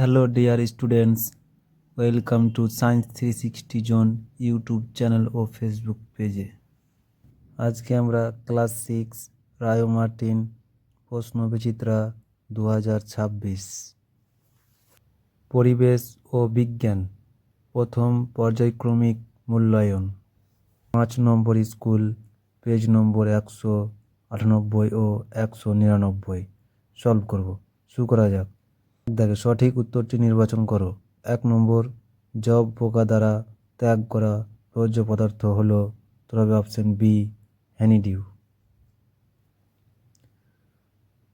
Hello dear students, welcome to Science 360 Zone YouTube channel ও Facebook পেজে। আজকে আমরা ক্লাস 6 রায় মার্টিন প্রশ্ন বিচিত্রা 2026 পরিবেশ ও বিজ্ঞান প্রথম পর্যায়ক্রমিক মূল্যায়ন 5 নম্বর স্কুল পেজ নম্বর 198 ও 199 সলভ করব। শুরু করা যাক। দেখে সঠিক উত্তরটি নির্বাচন করো। 1 নম্বর, জব পোকা দ্বারা ত্যাগ করা ভোজ্য পদার্থ হলো তবে অপশন বি হ্যানিডিউ।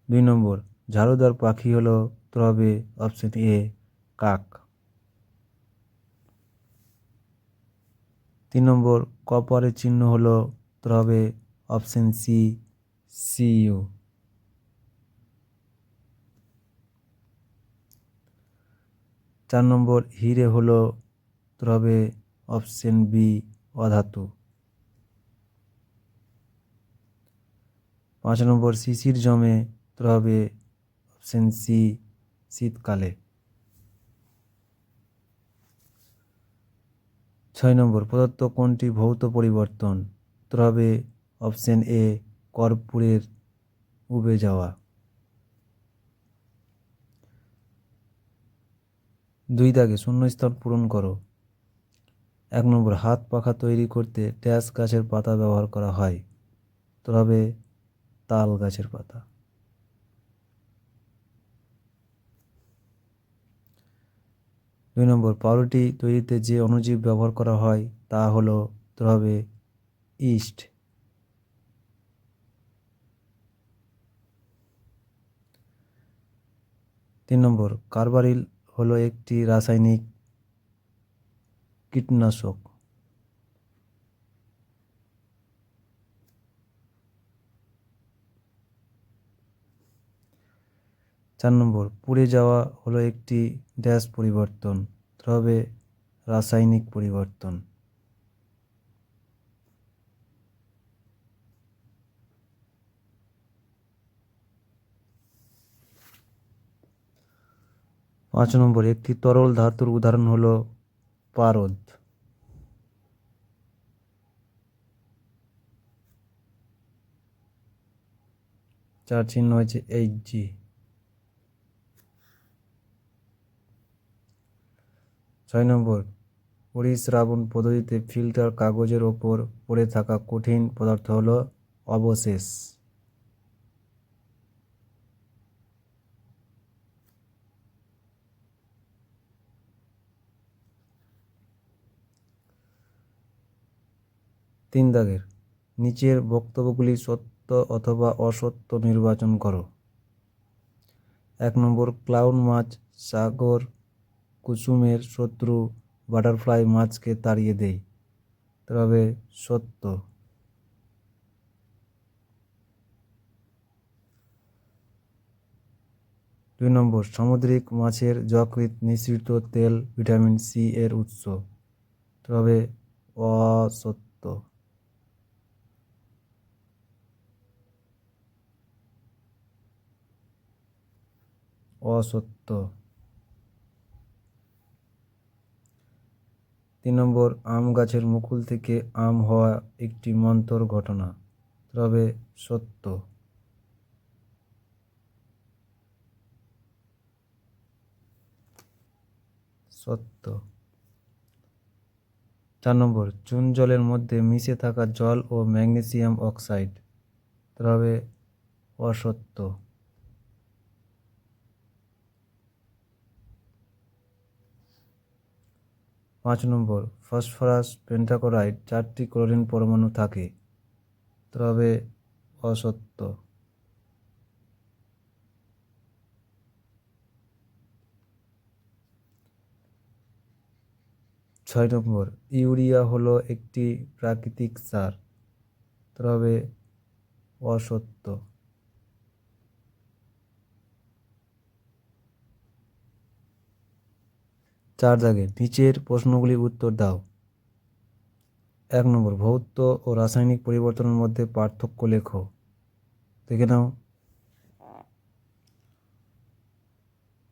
2 নম্বর, ঝাড়ুদার পাখি হলো তবে অপশন এ কাক। 3 নম্বর, কপারের চিহ্ন হলো তবে অপশন সি সিইউ। 4 নম্বর, হিরে হলো তবে অপশন বি অধাতু। 5 নম্বর, শিশির জমে তবে অপশন সি শীতকালে। 6 নম্বর, প্রদত্ত কোনটি ভৌত পরিবর্তন তবে অপশন এ কর্পূরের উবে যাওয়া। 2 দাগে শূন্যস্থান পূরণ করো। 1 নম্বর, হাত পাখা তৈরি করতে ড্যাশ গাছের পাতা ব্যবহার করা হয় তবে তাল গাছের পাতা। 2 নম্বর, পাউরুটি তৈরিতে যে অণুজীব ব্যবহার করা হয় তা হলো তবে ইস্ট। 3 নম্বর, কার্বারিল হলো একটি রাসায়নিক কীটনাশক। 4 নম্বর, পুড়ে যাওয়া হলো একটি ড্যাশ পরিবর্তন তবে রাসায়নিক পরিবর্তন। 5 নম্বর, একটি তরল ধাতুর উদাহরণ হলো পারদ। 4 চিহ্ন হয়েছে Hg। 6 নম্বর, পরিস্রাবণ পদ্ধতিতে ফিল্টার কাগজের ওপর পড়ে থাকা কঠিন পদার্থ হলো অবশেষ। 3 দাগের নিচের বক্তব্যগুলি সত্য অথবা অসত্য নির্বাচন করো। 1 নম্বর, ক্লাউন মাছ সাগর কুসুমের শত্রু বাটারফ্লাই মাছকে তাড়িয়ে দেয় তবে সত্য। 2 নম্বর, সামুদ্রিক মাছের যকৃৎ নিঃসৃত তেল ভিটামিন সি এর উৎস তবে অসত্য। অসত্য। 3 নম্বর, আম গাছের মুকুল থেকে আম হওয়া একটি মন্থর ঘটনা তবে সত্য। 4 নম্বর, চুন জলের মধ্যে মিশে থাকা জল ও ম্যাগনেসিয়াম অক্সাইড তবে অসত্য। 5 নম্বর, ফসফরাস পেন্টাক্লোরাইড 4টি ক্লোরিন পরমাণু থাকে তবে অসত্য। 6 নম্বর, ইউরিয়া হলো একটি প্রাকৃতিক সার তবে অসত্য। 4 দাগে নিচের প্রশ্নগুলির উত্তর দাও। 1 নম্বর, ভৌত ও রাসায়নিক পরিবর্তনের মধ্যে পার্থক্য লেখো। দেখে নাও।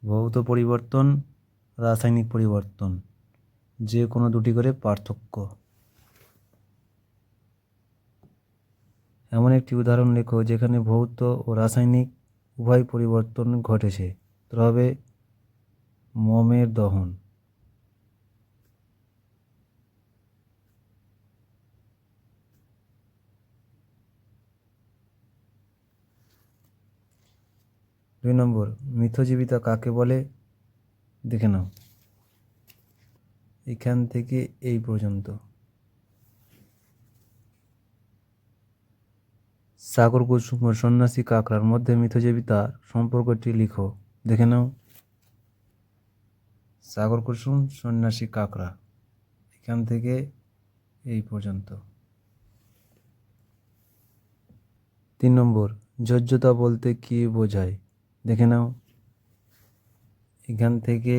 ভৌত পরিবর্তন, রাসায়নিক পরিবর্তন, যে কোনো দুটি করে পার্থক্য। এমন একটি উদাহরণ লেখো যেখানে ভৌত ও রাসায়নিক উভয় পরিবর্তন ঘটেছে। উত্তর হবে মোমের দহন। দুই নম্বর, মিথজীবিতা কাকে বলে? দেখে নাও। এখান থেকে এই পর্যন্ত। সাগর কুসুম ও সন্ন্যাসী কাঁকড়ার মধ্যে মিথজীবিতার সম্পর্কটি লিখো। দেখে নাও। সাগর কুসুম, সন্ন্যাসী কাঁকড়া, এখান থেকে এই পর্যন্ত। 3 নম্বর, যোজ্যতা বলতে কি বোঝায়? দেখে নাও। এখান থেকে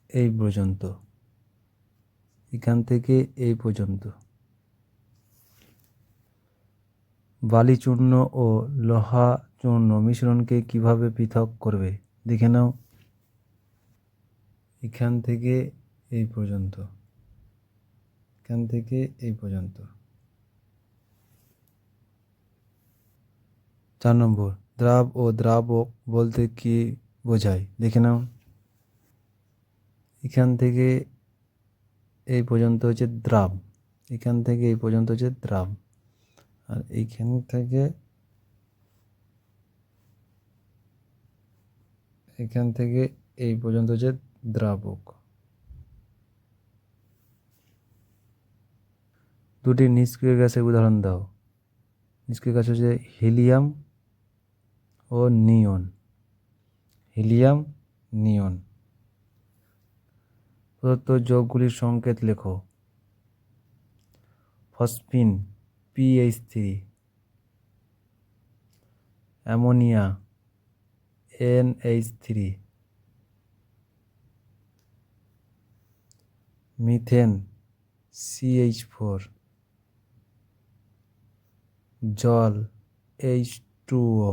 এই পর্যন্ত, এখান থেকে এই পর্যন্ত। বালি চূর্ণ ও লোহা চূর্ণ মিশ্রণকে কিভাবে পৃথক করবে? দেখে নাও। এখান থেকে এই পর্যন্ত, এখান থেকে এই পর্যন্ত। 4 নম্বর, দ্রাব ও দ্রাবক বলতে কি বোঝায়? দেখে নাও। এখান থেকে এই পর্যন্ত হচ্ছে দ্রাব, এখান থেকে এই পর্যন্ত হচ্ছে দ্রাব, আর এইখান থেকে এখান থেকে এই পর্যন্ত হচ্ছে দ্রাবক। দুটি নিষ্ক্রিয় গ্যাসের উদাহরণ দাও। নিষ্ক্রিয় গ্যাস হচ্ছে হিলিয়াম ও নিয়ন। হিলিয়াম, নিয়ন। প্রদত্ত যৌগগুলির সংকেত লেখো। Phosphine PH3, ammonia NH3, methane CH4, জল H2O।